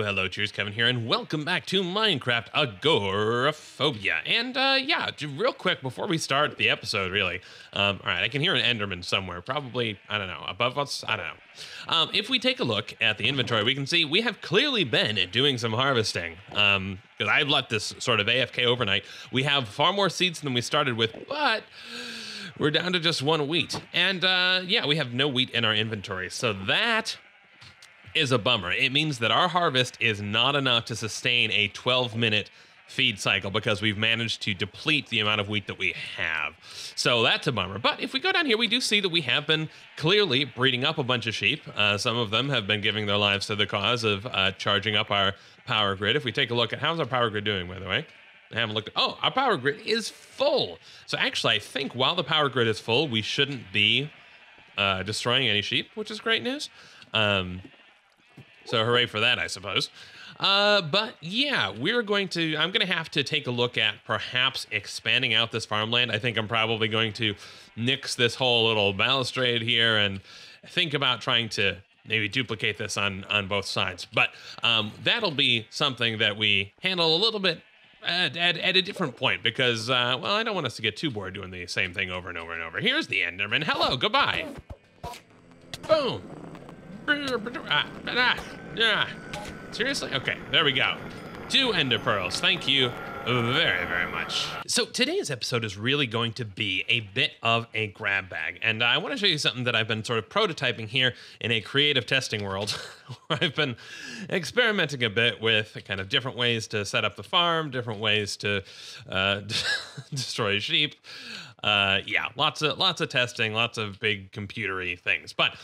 Hello, cheers, Kevin here, and welcome back to Minecraft Agoraphobia. And yeah, real quick before we start the episode, really, all right, I can hear an Enderman somewhere, probably, I don't know, above us, I don't know. If we take a look at the inventory, we can see we have clearly been doing some harvesting, because I've let this sort of AFK overnight. We have far more seeds than we started with, but we're down to just one wheat. And yeah, we have no wheat in our inventory, so that is a bummer. It means that our harvest is not enough to sustain a 12-minute feed cycle because we've managed to deplete the amount of wheat that we have. So that's a bummer. But if we go down here, we do see that we have been clearly breeding up a bunch of sheep. Some of them have been giving their lives to the cause of charging up our power grid. If we take a look at how's our power grid doing, by the way? I haven't looked. Oh, our power grid is full. So actually, I think while the power grid is full, we shouldn't be destroying any sheep, which is great news. So hooray for that, I suppose. But yeah, I'm going to have to take a look at perhaps expanding out this farmland. I think I'm probably going to nix this whole little balustrade here and think about trying to maybe duplicate this on both sides. But that'll be something that we handle a little bit at a different point because, well, I don't want us to get too bored doing the same thing over and over and over. Here's the Enderman. Hello, goodbye. Boom. Seriously? Okay, there we go. 2 ender pearls. Thank you very, very much. So today's episode is really going to be a bit of a grab bag. And I want to show you something that I've been sort of prototyping here in a creative testing world where I've been experimenting a bit with kind of different ways to set up the farm, different ways to destroy sheep. Yeah, lots of testing, lots of big computery things. But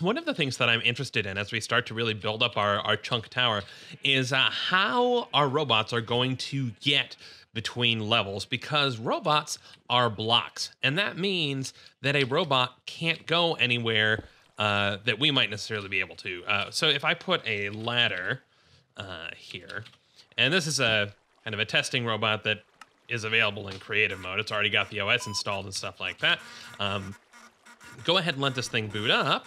one of the things that I'm interested in as we start to really build up our chunk tower is how our robots are going to get between levels, because robots are blocks. And that means that a robot can't go anywhere that we might necessarily be able to. So if I put a ladder here, and this is a kind of a testing robot that is available in creative mode. It's already got the OS installed and stuff like that. Go ahead and let this thing boot up.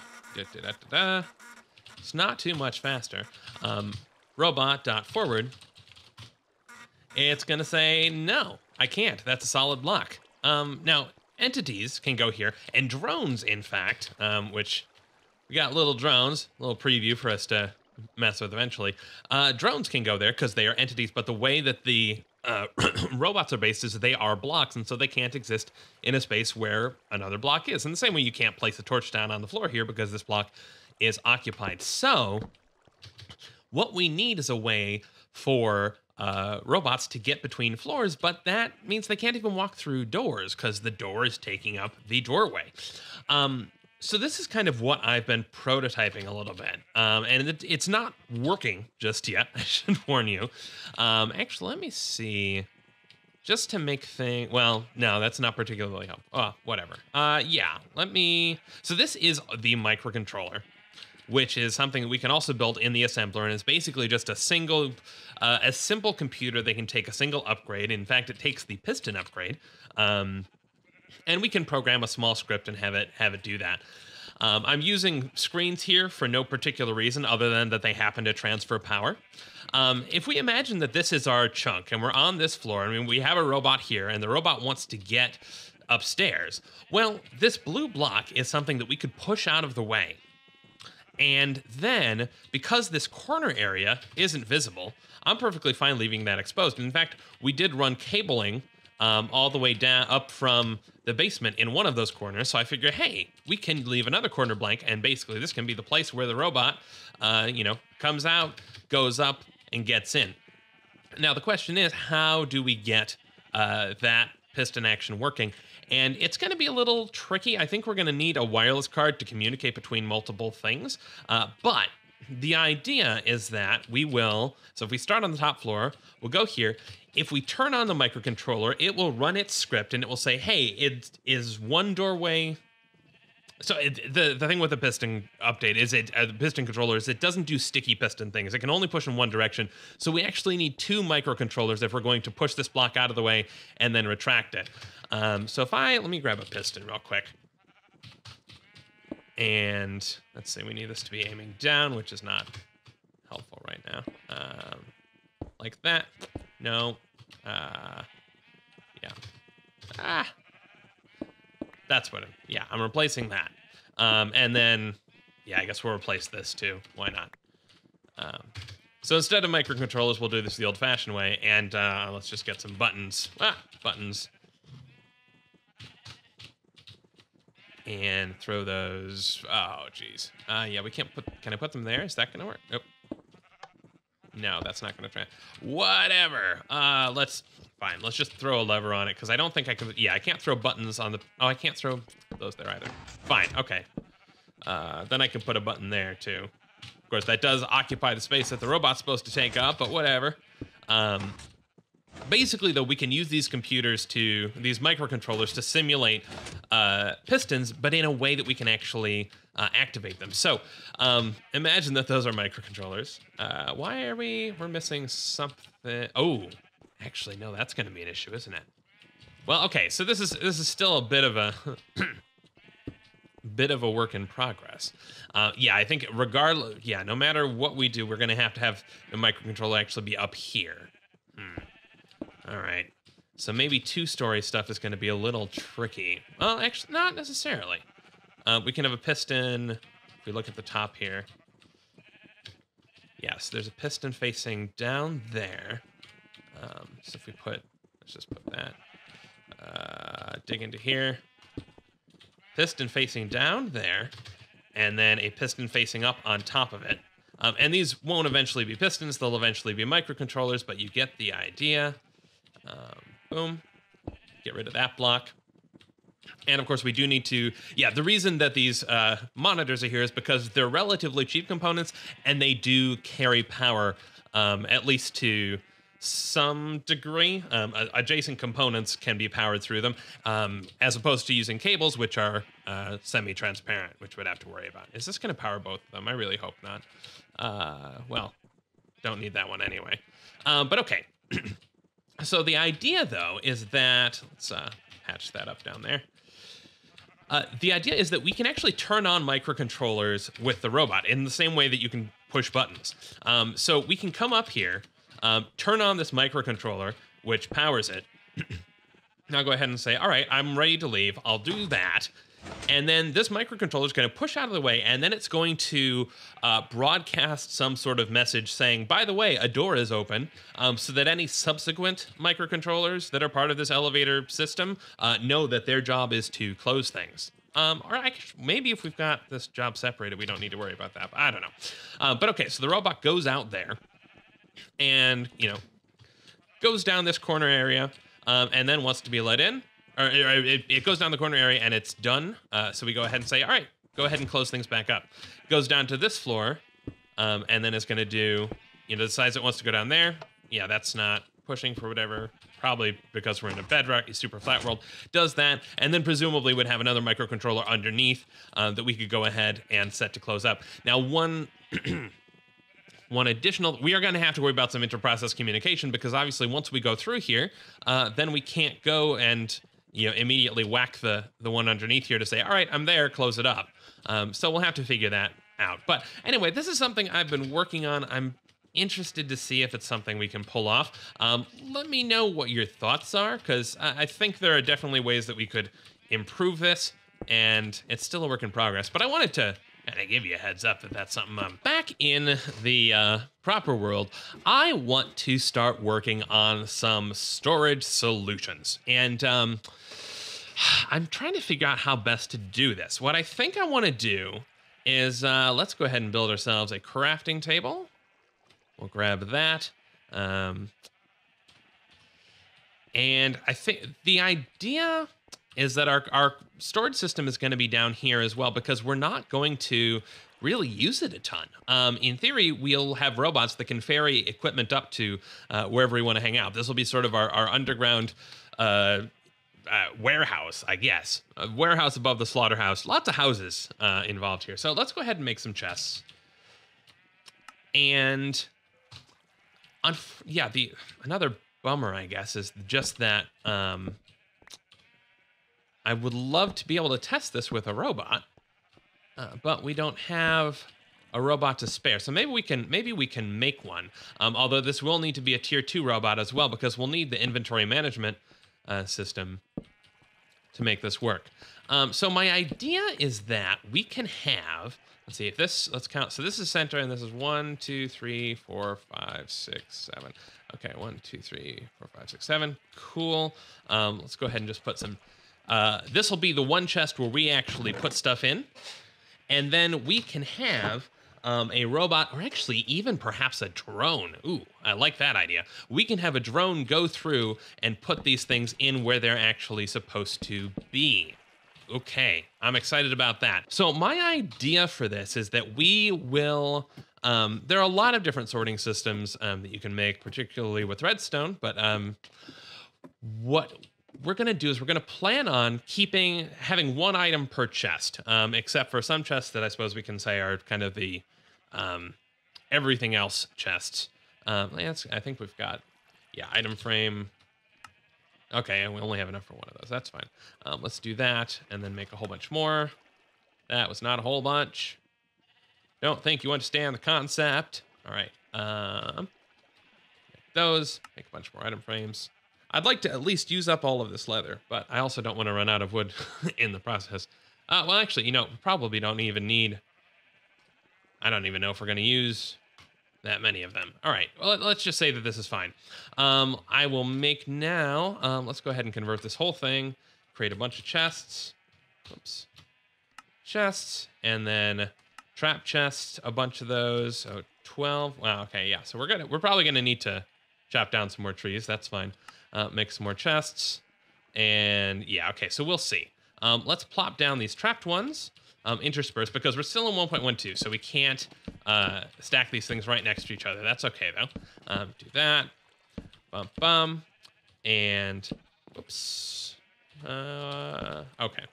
It's not too much faster. Robot.forward. It's gonna say, no, I can't. That's a solid block. Now, entities can go here, and drones, in fact, which we got little drones, a little preview for us to mess with eventually. Drones can go there because they are entities, but the way that the robots are based is they are blocks, and so they can't exist in a space where another block is. In the same way you can't place a torch down on the floor here because this block is occupied. So what we need is a way for robots to get between floors, but that means they can't even walk through doors because the door is taking up the doorway. So this is kind of what I've been prototyping a little bit, and it's not working just yet, I should warn you. Actually, let me see, just to make things, well, no, that's not particularly helpful. Oh, whatever. Yeah, so this is the microcontroller, which is something that we can also build in the assembler, and is basically just a simple computer that can take a single upgrade. In fact, it takes the piston upgrade, and we can program a small script and have it do that. I'm using screens here for no particular reason other than that they happen to transfer power. If we imagine that this is our chunk and we're on this floor, I mean, we have a robot here and the robot wants to get upstairs. Well, this blue block is something that we could push out of the way. And then, because this corner area isn't visible, I'm perfectly fine leaving that exposed. In fact, we did run cabling all the way down up from the basement in one of those corners. So I figure, hey, we can leave another corner blank, and basically this can be the place where the robot, comes out, goes up, and gets in. Now the question is, how do we get that piston action working? And it's going to be a little tricky. I think we're going to need a wireless card to communicate between multiple things. But the idea is that we will, so if we start on the top floor, we'll go here. If we turn on the microcontroller, it will run its script and it will say, hey, it is one doorway. So the thing with the piston update is the piston controller is it doesn't do sticky piston things. It can only push in one direction. So we actually need 2 microcontrollers if we're going to push this block out of the way and then retract it. So let me grab a piston real quick. And let's see, we need this to be aiming down, which is not helpful right now. Like that. No. Yeah. That's what I'm replacing that. And then, yeah, I guess we'll replace this too. Why not? So instead of microcontrollers, we'll do this the old-fashioned way, and let's just get some buttons. Buttons. And throw those. Oh, geez. Yeah, we can't put. Can I put them there? Is that gonna work? Nope. No, that's not gonna try. Whatever. Fine. Let's just throw a lever on it because I don't think I can. Yeah, I can't throw buttons on the. Oh, I can't throw those there either. Fine. Okay. Then I can put a button there too. Of course, that does occupy the space that the robot's supposed to take up, but whatever. Basically, though, we can use these microcontrollers to simulate pistons, but in a way that we can actually activate them. So imagine that those are microcontrollers. Why are we're missing something? Oh, actually, no, that's going to be an issue, isn't it? Well, okay, so this is still a bit of a work in progress. Yeah, I think regardless, yeah, no matter what we do, we're going to have the microcontroller actually be up here. All right. So maybe two-story stuff is going to be a little tricky. Well, actually, not necessarily. We can have a piston. If we look at the top here. Yes, there's a piston facing down there. So if we let's just put that. Dig into here. Piston facing down there. And then a piston facing up on top of it. And these won't eventually be pistons. They'll eventually be microcontrollers, but you get the idea. Boom. Get rid of that block. And of course, we do need to, yeah, the reason that these monitors are here is because they're relatively cheap components and they do carry power, at least to some degree. Adjacent components can be powered through them, as opposed to using cables, which are semi-transparent, which we'd have to worry about. Is this going to power both of them? I really hope not. Well, don't need that one anyway. But okay. So the idea, though, is that, let's hatch that up down there. The idea is that we can actually turn on microcontrollers with the robot in the same way that you can push buttons. So we can come up here, turn on this microcontroller, which powers it. Now go ahead and say, all right, I'm ready to leave. I'll do that. And then this microcontroller is going to push out of the way, and then it's going to broadcast some sort of message saying, by the way, a door is open, so that any subsequent microcontrollers that are part of this elevator system know that their job is to close things. Or maybe if we've got this job separated, we don't need to worry about that. But I don't know. But okay, so the robot goes out there and, goes down this corner area and then wants to be let in. Or it goes down the corner area and it's done. So we go ahead and say, all right, go ahead and close things back up. Goes down to this floor, and then it's going to do, decides it wants to go down there. Yeah, that's not pushing for whatever, probably because we're in a bedrock, a super flat world. Does that, and then presumably would have another microcontroller underneath that we could go ahead and set to close up. Now, one additional, we are going to have to worry about some inter-process communication because obviously once we go through here, then we can't go and immediately whack the one underneath here to say, all right, I'm there, close it up. So we'll have to figure that out. But anyway, this is something I've been working on. I'm interested to see if it's something we can pull off. Let me know what your thoughts are, because I think there are definitely ways that we could improve this, and it's still a work in progress. But I wanted to kind of give you a heads up that that's something. Back in the proper world, I want to start working on some storage solutions. And I'm trying to figure out how best to do this. What I think I want to do is let's go ahead and build ourselves a crafting table. We'll grab that. And I think the idea is that our storage system is going to be down here as well, because we're not going to really use it a ton. In theory, we'll have robots that can ferry equipment up to wherever we want to hang out. This will be sort of our underground warehouse, I guess. A warehouse above the slaughterhouse. Lots of houses involved here. So let's go ahead and make some chests. And another bummer, I guess, is just that I would love to be able to test this with a robot, but we don't have a robot to spare. So maybe we can make one. Although this will need to be a tier 2 robot as well, because we'll need the inventory management system to make this work. So my idea is that we can have, let's see if this, let's count. So this is center, and this is 1, 2, 3, 4, 5, 6, 7. Okay, 1, 2, 3, 4, 5, 6, 7. Cool. Let's go ahead and just put some. This will be the one chest where we actually put stuff in, and then we can have a robot, or actually even perhaps a drone. Ooh, I like that idea. We can have a drone go through and put these things in where they're actually supposed to be. Okay, I'm excited about that. So my idea for this is that we will, there are a lot of different sorting systems that you can make, particularly with redstone, but what we're gonna do is we're gonna plan on having one item per chest, except for some chests that I suppose we can say are kind of the everything else chests. I think we've got, yeah, item frame. Okay, and we only have enough for one of those. That's fine. Let's do that and then make a whole bunch more. That was not a whole bunch. Don't think you understand the concept. All right. Make those. Make a bunch more item frames. I'd like to at least use up all of this leather, but I also don't want to run out of wood in the process. Well, actually, you know, probably don't even need. I don't even know if we're going to use that many of them. All right, well, let's just say that this is fine. I will make now, let's go ahead and convert this whole thing, create a bunch of chests. Oops. Chests, and then trap chests, a bunch of those. So 12, wow, okay, yeah. So we're probably gonna need to chop down some more trees, that's fine. Make some more chests, and yeah, okay, so we'll see. Let's plop down these trapped ones. Interspersed, because we're still in 1.12, so we can't stack these things right next to each other. That's okay, though. Do that. Bum, bum. And, oops. Okay.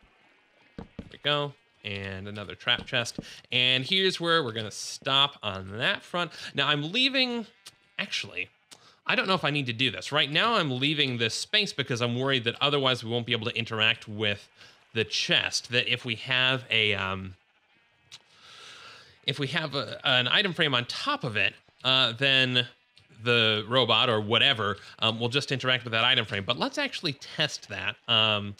There we go. And another trap chest. And here's where we're going to stop on that front. Now, I'm leaving... Actually, I don't know if I need to do this. Right now, I'm leaving this space because I'm worried that otherwise we won't be able to interact with the chest, that if we have an item frame on top of it, then the robot or whatever will just interact with that item frame. But let's actually test that. Now,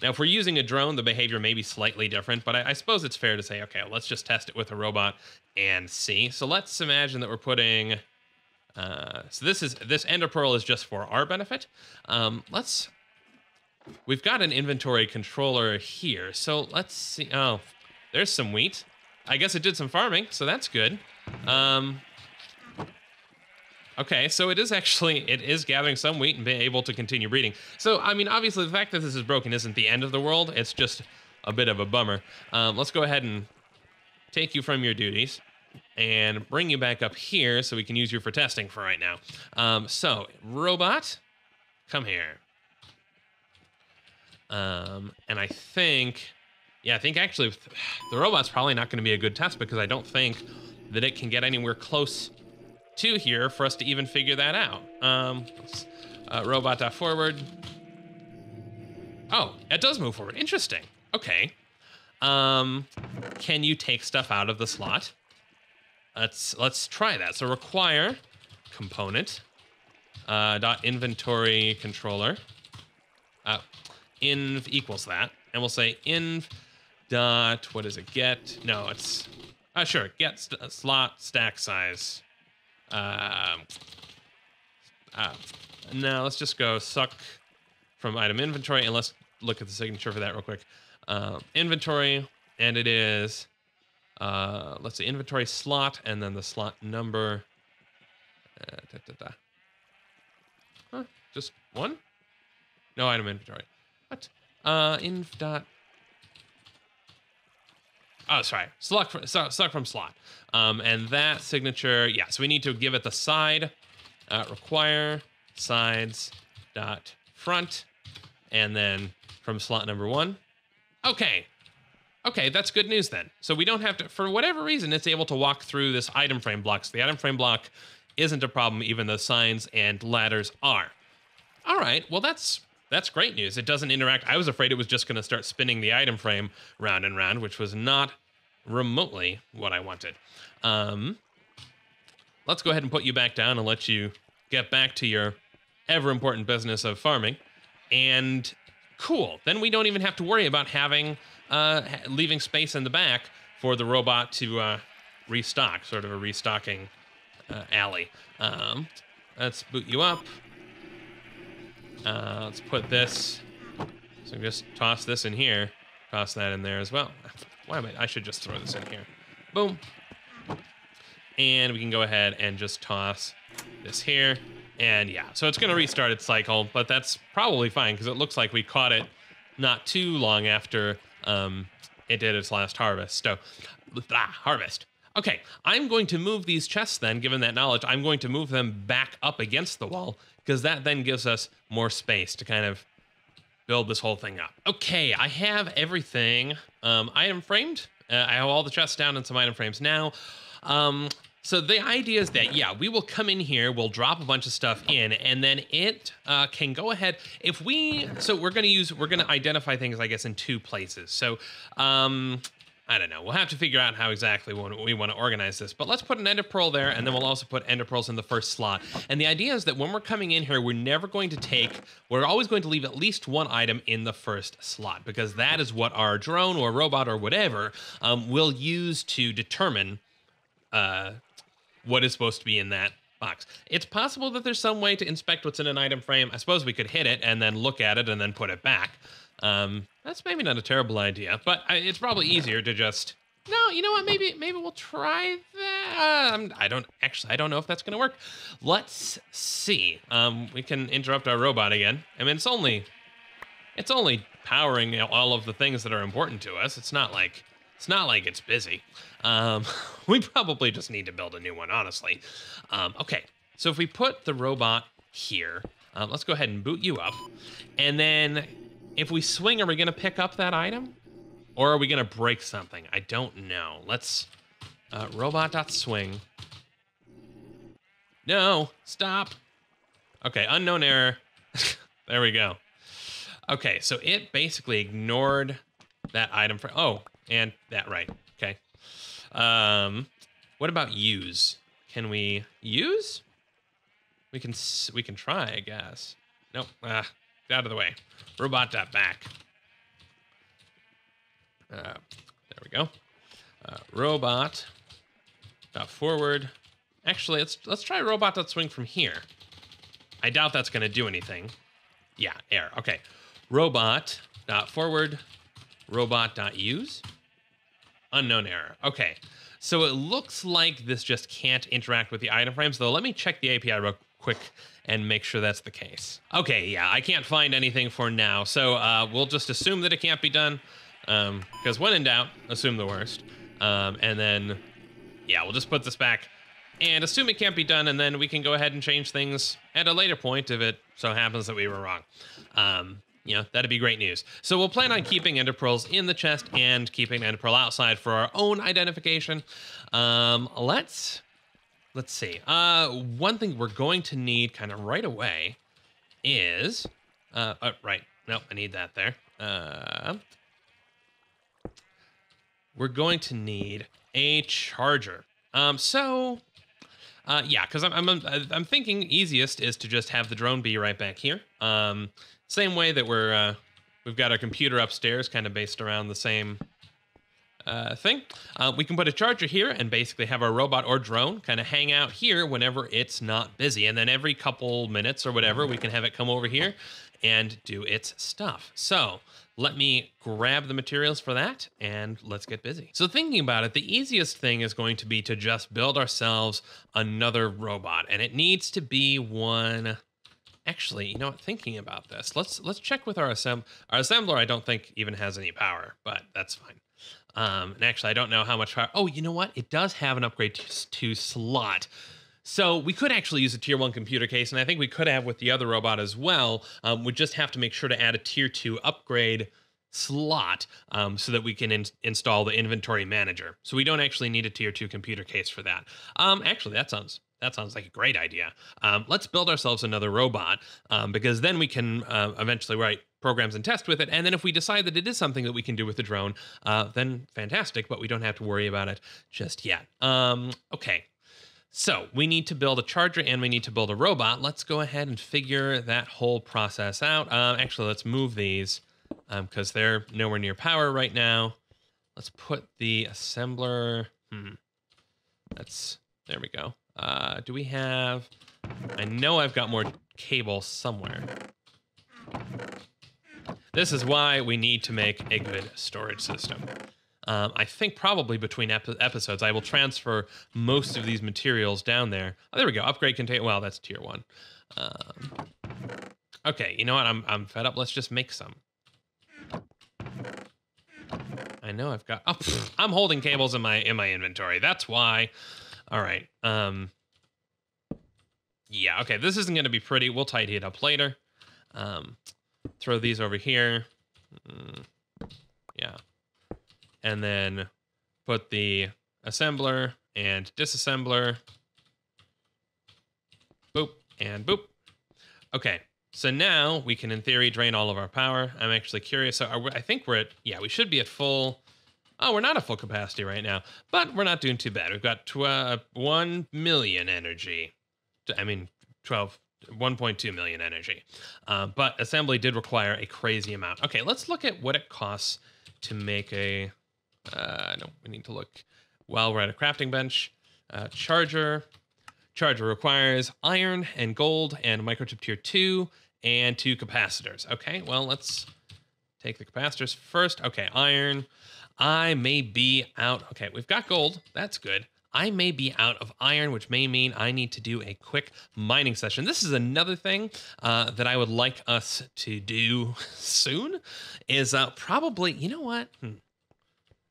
if we're using a drone, the behavior may be slightly different, but I suppose it's fair to say, okay, let's just test it with a robot and see. So let's imagine that we're putting, so this ender pearl is just for our benefit. We've got an inventory controller here, so let's see. Oh, there's some wheat. I guess it did some farming, so that's good. Okay, so it is gathering some wheat and being able to continue breeding. So, I mean, obviously the fact that this is broken isn't the end of the world. It's just a bit of a bummer. Let's go ahead and take you from your duties and bring you back up here so we can use you for testing for right now. So, robot, come here. And I think actually the robot's probably not going to be a good test because I don't think that it can get anywhere close to here for us to even figure that out. Robot.forward. Oh, it does move forward. Interesting. Okay. Can you take stuff out of the slot? Let's try that. So require component dot inventory controller. Inv equals that, and we'll say inv dot, what is it, get, no, it's, sure, get slot stack size. No, let's just go suck from item inventory, and let's look at the signature for that real quick. Inventory, and it is, let's see, inventory slot, and then the slot number. Huh, just one? No item inventory. What? Inv dot. Oh, sorry. Select from slot. And that signature, yeah. So we need to give it the side. Require sides dot front, and then from slot number 1. Okay. Okay, that's good news then. So we don't have to, for whatever reason, it's able to walk through this item frame block. So the item frame block isn't a problem, even though signs and ladders are. All right. Well, that's that's great news. It doesn't interact. I was afraid it was just going to start spinning the item frame round and round, which was not remotely what I wanted. Let's go ahead and put you back down and let you get back to your ever important business of farming. And cool. Then we don't even have to worry about having leaving space in the back for the robot to restock, sort of a restocking alley. Let's boot you up. Let's put this. So just toss this in here. Toss that in there as well. Why am I should just throw this in here. Boom. And we can go ahead and just toss this here. And yeah, so it's going to restart its cycle, but that's probably fine because it looks like we caught it not too long after it did its last harvest. So, harvest. Okay, I'm going to move these chests then, given that knowledge. I'm going to move them back up against the wall because that then gives us more space to kind of build this whole thing up. Okay, I have everything item framed. I have all the chests down and some item frames now. So the idea is that, yeah, we will come in here, we'll drop a bunch of stuff in, and then it can go ahead. So we're going to identify things, I guess, in two places. So, I don't know. We'll have to figure out how exactly we want to organize this. But let's put an ender pearl there, and then we'll also put ender pearls in the first slot. And the idea is that when we're coming in here, we're always going to leave at least one item in the first slot, because that is what our drone or robot or whatever will use to determine what is supposed to be in that box. It's possible that there's some way to inspect what's in an item frame. I suppose we could hit it and then look at it and then put it back. That's maybe not a terrible idea, but it's probably easier to just, no, you know what, maybe we'll try that. I don't know if that's going to work. Let's see. We can interrupt our robot again. I mean, it's only powering all of the things that are important to us. It's not like it's busy. We probably just need to build a new one, honestly. Okay, so if we put the robot here, let's go ahead and boot you up. And then if we swing, are we going to pick up that item? Or are we going to break something? I don't know. Let's robot.swing. No, stop. Okay, unknown error. There we go. Okay, so it basically ignored that item for, and that, right. Okay. What about use? Can we use? We can try, I guess. Nope. Get out of the way. Robot.back. There we go. Robot.forward. Actually, let's try robot.swing from here. I doubt that's going to do anything. Yeah, error. Okay. Robot.forward. Robot.use. Unknown error. Okay. So it looks like this just can't interact with the item frames, though. Let me check the API real quick and make sure that's the case. Okay, yeah, I can't find anything for now. So we'll just assume that it can't be done. Because when in doubt, assume the worst. And then, yeah, we'll just put this back and assume it can't be done, and then we can go ahead and change things at a later point if it so happens that we were wrong. That'd be great news. So we'll plan on keeping ender pearls in the chest and keeping ender pearl outside for our own identification. Let's see. One thing we're going to need kind of right away is, right. Nope, I need that there. We're going to need a charger. Yeah, because I'm thinking easiest is to just have the drone be right back here. Same way that we've got our computer upstairs, kind of based around the same thing. We can put a charger here and basically have our robot or drone kind of hang out here whenever it's not busy, and then every couple minutes or whatever, we can have it come over here and do its stuff. So let me grab the materials for that and let's get busy. So thinking about it, the easiest thing is going to be to just build ourselves another robot, and it needs to be one. Actually, you know what, thinking about this, let's check with our assembler. I don't think even has any power, but that's fine. And actually, I don't know how much power. Oh, you know what? It does have an upgrade to slot. So we could actually use a tier 1 computer case, and I think we could have with the other robot as well. We just have to make sure to add a tier 2 upgrade slot so that we can install the inventory manager. So we don't actually need a tier 2 computer case for that. Actually, that sounds That sounds like a great idea. Let's build ourselves another robot because then we can eventually write programs and test with it. And then if we decide that it is something that we can do with the drone, then fantastic, but we don't have to worry about it just yet. Okay. So we need to build a charger and we need to build a robot. Let's go ahead and figure that whole process out. Actually, let's move these because they're nowhere near power right now. Let's put the assembler. There we go. Do we have, I know I've got more cable somewhere. This is why we need to make a good storage system. I think probably between episodes, I will transfer most of these materials down there. Oh, there we go. Upgrade contain. Well, that's tier 1. Okay, you know what? I'm fed up. Let's just make some. I know I've got. Oh, I'm holding cables in my inventory. That's why. All right. Yeah. Okay. This isn't going to be pretty. We'll tidy it up later. Throw these over here. Yeah. And then put the assembler and disassembler. Boop and boop. Okay, so now we can, in theory, drain all of our power. I'm actually curious. So I think we're at, yeah, we should be at full. Oh, we're not at full capacity right now, but we're not doing too bad. We've got 1 million energy. I mean, 1.2 million energy. But assembly did require a crazy amount. Okay, let's look at what it costs to make a... no, we need to look while we're at a crafting bench. Charger requires iron and gold and microchip tier 2 and 2 capacitors. Okay, well, let's take the capacitors first. Okay, iron. I may be out. Okay, we've got gold. That's good. I may be out of iron, which may mean I need to do a quick mining session. This is another thing that I would like us to do soon is probably, you know what?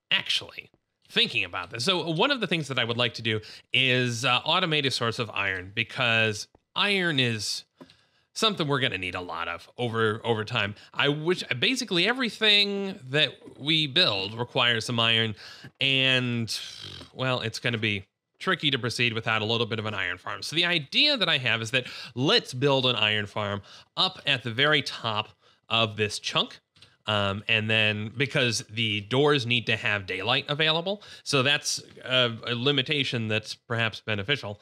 Actually, thinking about this. So one of the things that I would like to do is automate a source of iron because iron is something we're going to need a lot of over time. I wish basically everything that we build requires some iron and well, it's going to be tricky to proceed without a little bit of an iron farm. So the idea that I have is that let's build an iron farm up at the very top of this chunk. And then because the doors need to have daylight available, so that's a limitation that's perhaps beneficial.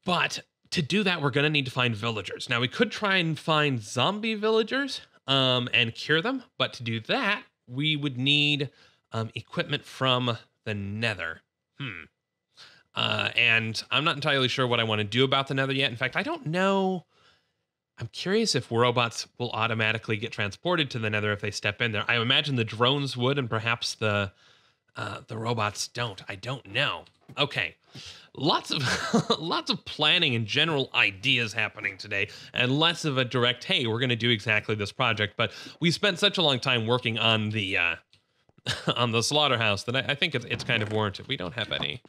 But to do that, we're going to need to find villagers. Now, we could try and find zombie villagers and cure them. But to do that, we would need equipment from the nether. And I'm not entirely sure what I want to do about the nether yet. In fact, I don't know. I'm curious if robots will automatically get transported to the nether if they step in there. I imagine the drones would, and perhaps the robots don't. I don't know. Okay, lots of planning and general ideas happening today, and less of a direct, hey, we're going to do exactly this project. But we spent such a long time working on the on the slaughterhouse that I think it's kind of warranted. We don't have any.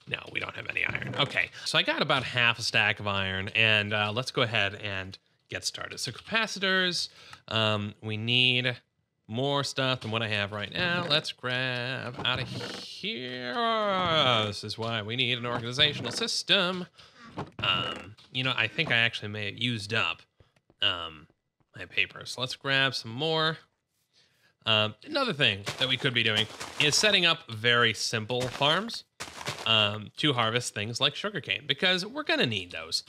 No, we don't have any iron. Okay, so I got about half a stack of iron, and let's go ahead and get started. So capacitors, we need more stuff than what I have right now. Let's grab out of here. This is why we need an organizational system. You know, I think I actually may have used up my paper. So let's grab some more. Another thing that we could be doing is setting up very simple farms to harvest things like sugarcane, because we're going to need those.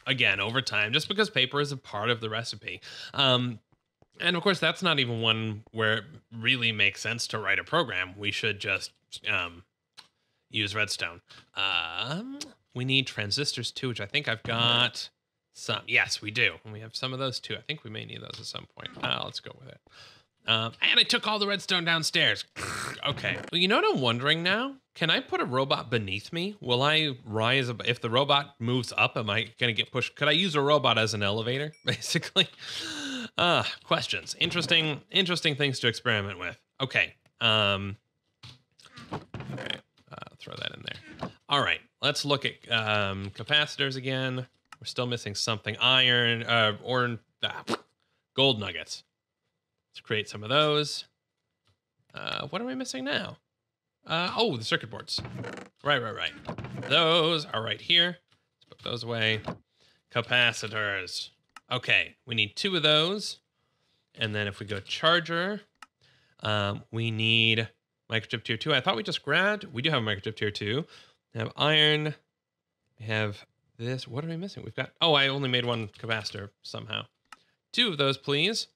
Again, over time, just because paper is a part of the recipe. And of course, that's not even one where it really makes sense to write a program. We should just use redstone. We need transistors too, which I think I've got some. Yes, we do. And we have some of those too. I think we may need those at some point. Let's go with it. And I took all the redstone downstairs. Okay. Well, you know what I'm wondering now? Can I put a robot beneath me? Will I rise up? If the robot moves up, am I going to get pushed? Could I use a robot as an elevator, basically? Questions. Interesting things to experiment with. Okay. Okay. Throw that in there. All right. Let's look at capacitors again. We're still missing something. Iron, or gold nuggets. Let's create some of those. What am I missing now? Oh, the circuit boards. Right. Those are right here. Let's put those away. Capacitors. Okay, we need 2 of those. And then if we go charger, we need microchip tier 2. I thought we just grabbed. We do have a microchip tier 2. We have iron. We have this. What are we missing? We've got. Oh, I only made 1 capacitor somehow. 2 of those, please.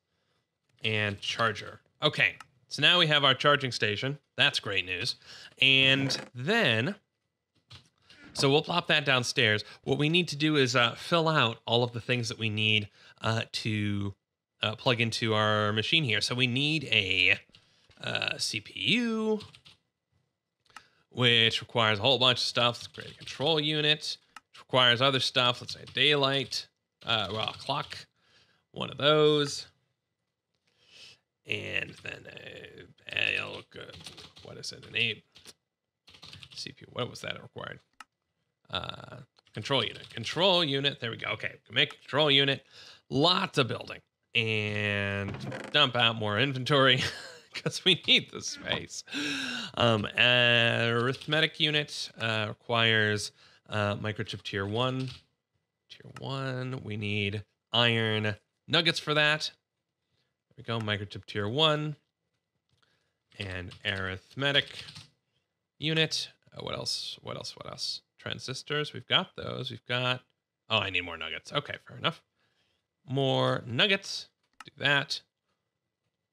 And charger. Okay, so now we have our charging station. That's great news. And then, so we'll plop that downstairs. What we need to do is fill out all of the things that we need to plug into our machine here. So we need a CPU, which requires a whole bunch of stuff. Let's create a control unit, which requires other stuff. Let's say daylight, well, a clock, 1 of those. And then what is it? An 8 CPU. What was that required? Control unit. Control unit. There we go. Okay, make a control unit. Lots of building. And dump out more inventory because we need the space. Arithmetic unit requires microchip tier 1. Tier 1. We need iron nuggets for that. We go microchip tier 1 and arithmetic unit. What else? Transistors. We've got those. We've got. Oh, I need more nuggets. Okay, fair enough. More nuggets. Do that.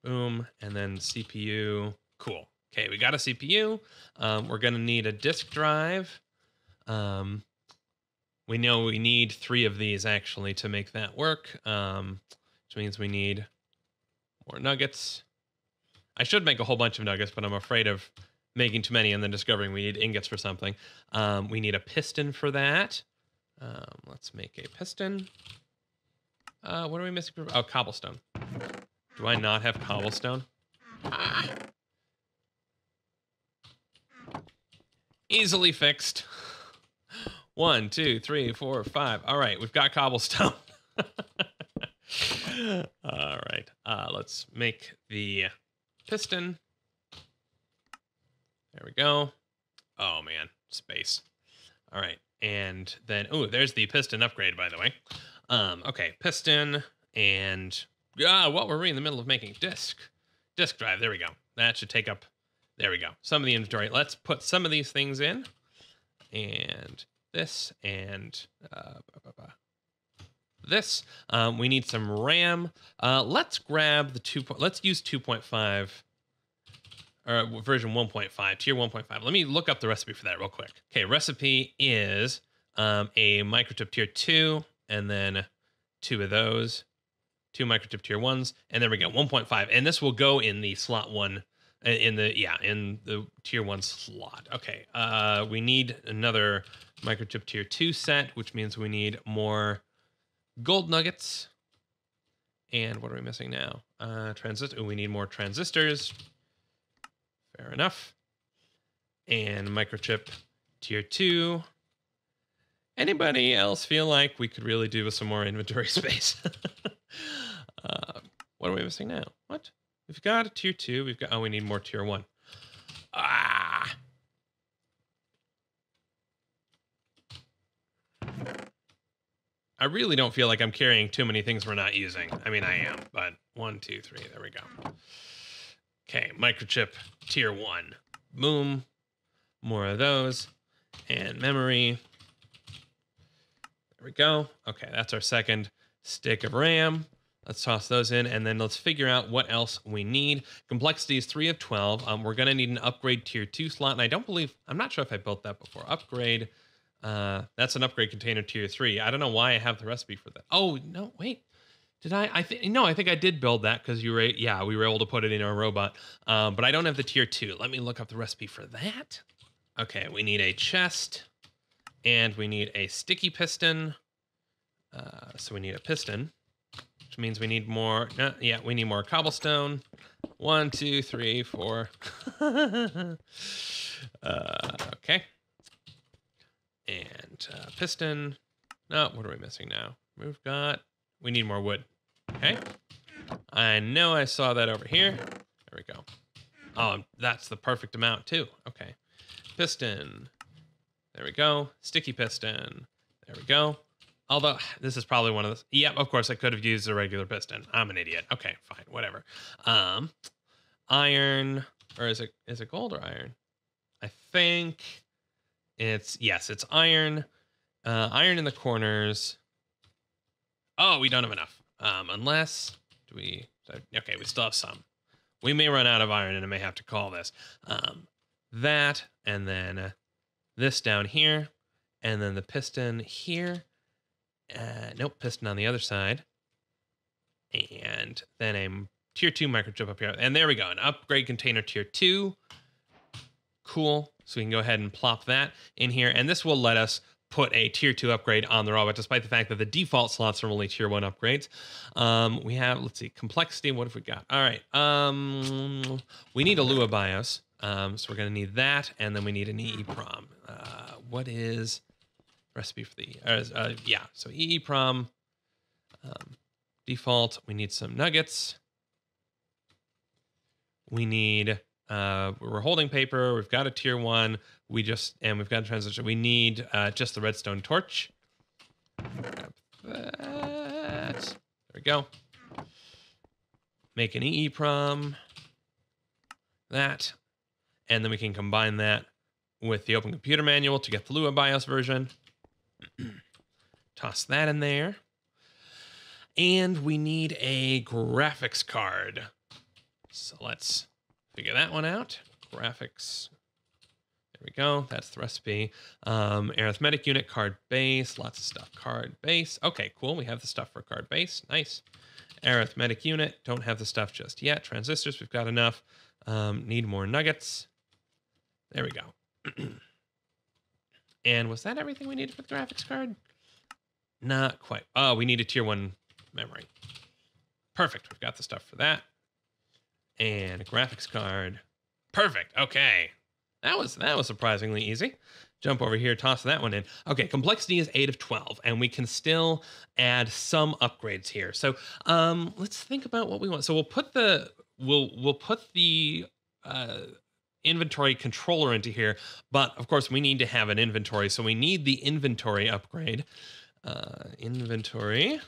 Boom. And then CPU. Cool. Okay, we got a CPU. We're going to need a disk drive. We know we need 3 of these actually to make that work, which means we need more nuggets. I should make a whole bunch of nuggets, but I'm afraid of making too many and then discovering we need ingots for something. We need a piston for that. Let's make a piston. What are we missing? Oh, cobblestone. Do I not have cobblestone? Ah. Easily fixed. 1, 2, 3, 4, 5. All right, we've got cobblestone. All right, let's make the piston. There we go. Oh man, space. All right, and then there's the piston upgrade, by the way. Okay, piston, and what were we in the middle of making? Disk drive. There we go. That should take up. There we go. Some of the inventory. Let's put some of these things in, and this, and this. We need some RAM. Let's grab the let's use 2.5 or version 1.5, tier 1.5. Let me look up the recipe for that real quick. Okay, recipe is a microchip tier 2, and then 2 of those, 2 microchip tier 1s, and there we go, 1.5. And this will go in the slot 1, in the tier 1 slot. Okay, we need another microchip tier 2 set, which means we need more gold nuggets. And what are we missing now? We need more transistors. Fair enough. And microchip tier 2. Anybody else feel like we could really do with some more inventory space? What are we missing now? What? We've got a tier 2. We've got, we need more tier 1. Ah. I really don't feel like I'm carrying too many things we're not using. I mean, I am, but 1, 2, 3. There we go. Okay, microchip tier 1. Boom. More of those. And memory. There we go. Okay, that's our second stick of RAM. Let's toss those in, and then let's figure out what else we need. Complexity is 3 of 12. We're going to need an upgrade tier 2 slot, and I'm not sure if I built that before. Upgrade. That's an upgrade container tier 3. I don't know why I have the recipe for that. Oh, no, wait. Did I? I think I did build that because we were able to put it in our robot. But I don't have the tier 2. Let me look up the recipe for that. Okay, we need a chest, and we need a sticky piston. So we need a piston, which means we need more. We need more cobblestone. 1, 2, 3, 4. Okay. And piston. No, what are we missing now? We need more wood. Okay. I know I saw that over here. There we go. Oh, that's the perfect amount too. Okay. Piston. There we go. Sticky piston. There we go. Although this is probably one of those. Yep, of course I could have used a regular piston. I'm an idiot. Okay, fine, whatever. Iron, or is it gold or iron? I think yes, it's iron. Iron in the corners. Oh, we don't have enough. Unless okay, we still have some. We may run out of iron and I may have to call this. That, and then this down here, and then the piston here. Nope, piston on the other side. And then a tier 2 microchip up here. And there we go, an upgrade container tier 2. Cool. So we can go ahead and plop that in here. And this will let us put a tier 2 upgrade on the robot, despite the fact that the default slots are only tier 1 upgrades. We have, let's see, complexity. What have we got? All right. We need a Lua BIOS. So we're going to need that. And then we need an EEPROM. What is recipe for the, yeah, so EEPROM, default, we need some nuggets. We need, we're holding paper, we've got a tier 1, we've got a transition. We need just the redstone torch. Grab that. There we go. Make an EEPROM. That. And then we can combine that with the Open Computer Manual to get the Lua BIOS version. Toss that in there. And we need a graphics card. So let's figure that one out. Graphics. There we go. That's the recipe. Arithmetic unit, card base. Lots of stuff. Card base. Okay, cool. We have the stuff for card base. Nice. Arithmetic unit. Don't have the stuff just yet. Transistors. We've got enough. Need more nuggets. There we go. And was that everything we needed for the graphics card? Not quite. Oh, we need a tier 1 memory. Perfect. We've got the stuff for that. And a graphics card. Perfect. Okay. That was surprisingly easy. Jump over here, toss that one in. Okay, complexity is 8 of 12, and we can still add some upgrades here. So let's think about what we want. So we'll put the inventory controller into here, but of course we need to have an inventory, so we need the inventory upgrade. Inventory.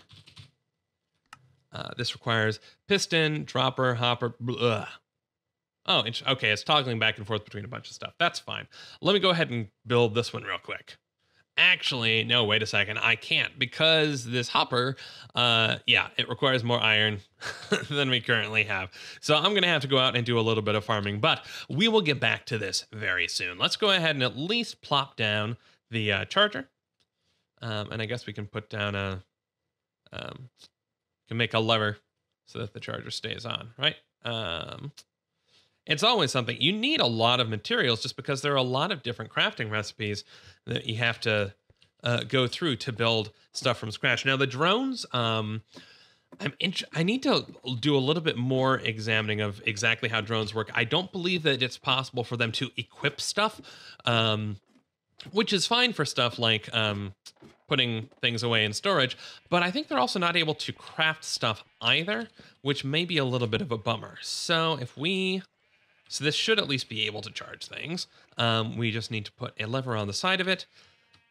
This requires piston, dropper, hopper. Blah. Oh, okay, it's toggling back and forth between a bunch of stuff. That's fine. Let me go ahead and build this one real quick. Actually, no, wait a second. I can't, because this hopper, yeah, it requires more iron than we currently have. So I'm going to have to go out and do a little bit of farming, but we will get back to this very soon. Let's go ahead and at least plop down the charger. And I guess we can put down can make a lever so that the charger stays on, right? It's always something. You need a lot of materials just because there are a lot of different crafting recipes that you have to go through to build stuff from scratch. Now, the drones, I need to do a little bit more examining of exactly how drones work. I don't believe that it's possible for them to equip stuff, which is fine for stuff like putting things away in storage, but I think they're also not able to craft stuff either, which may be a little bit of a bummer. So so this should at least be able to charge things. We just need to put a lever on the side of it,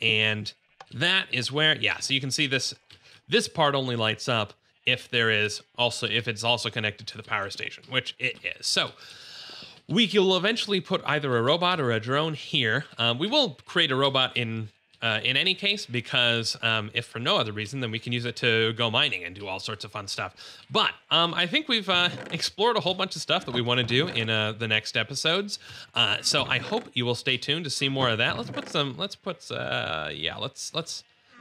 and that is where, yeah, so you can see this part only lights up if it's also connected to the power station, which it is. So we will eventually put either a robot or a drone here. We will create a robot in any case, because if for no other reason, then we can use it to go mining and do all sorts of fun stuff. But I think we've explored a whole bunch of stuff that we want to do in the next episodes. So I hope you will stay tuned to see more of that. Let's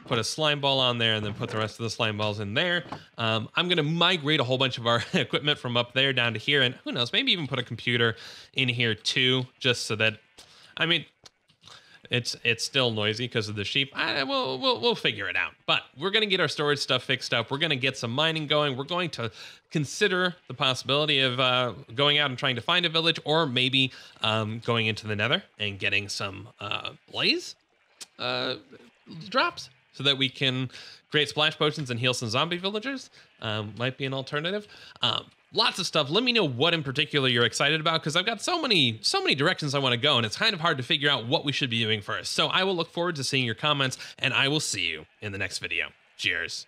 put a slime ball on there and then put the rest of the slime balls in there. I'm going to migrate a whole bunch of our equipment from up there down to here, and who knows, maybe even put a computer in here too, just so that, I mean, it's still noisy because of the sheep. We'll figure it out. But we're going to get our storage stuff fixed up. We're going to get some mining going. We're going to consider the possibility of going out and trying to find a village, or maybe going into the nether and getting some blaze drops. so that we can create splash potions and heal some zombie villagers. Might be an alternative. Lots of stuff. Let me know what in particular you're excited about, because I've got so many directions I want to go, and it's kind of hard to figure out what we should be doing first. So I will look forward to seeing your comments, and I will see you in the next video. Cheers.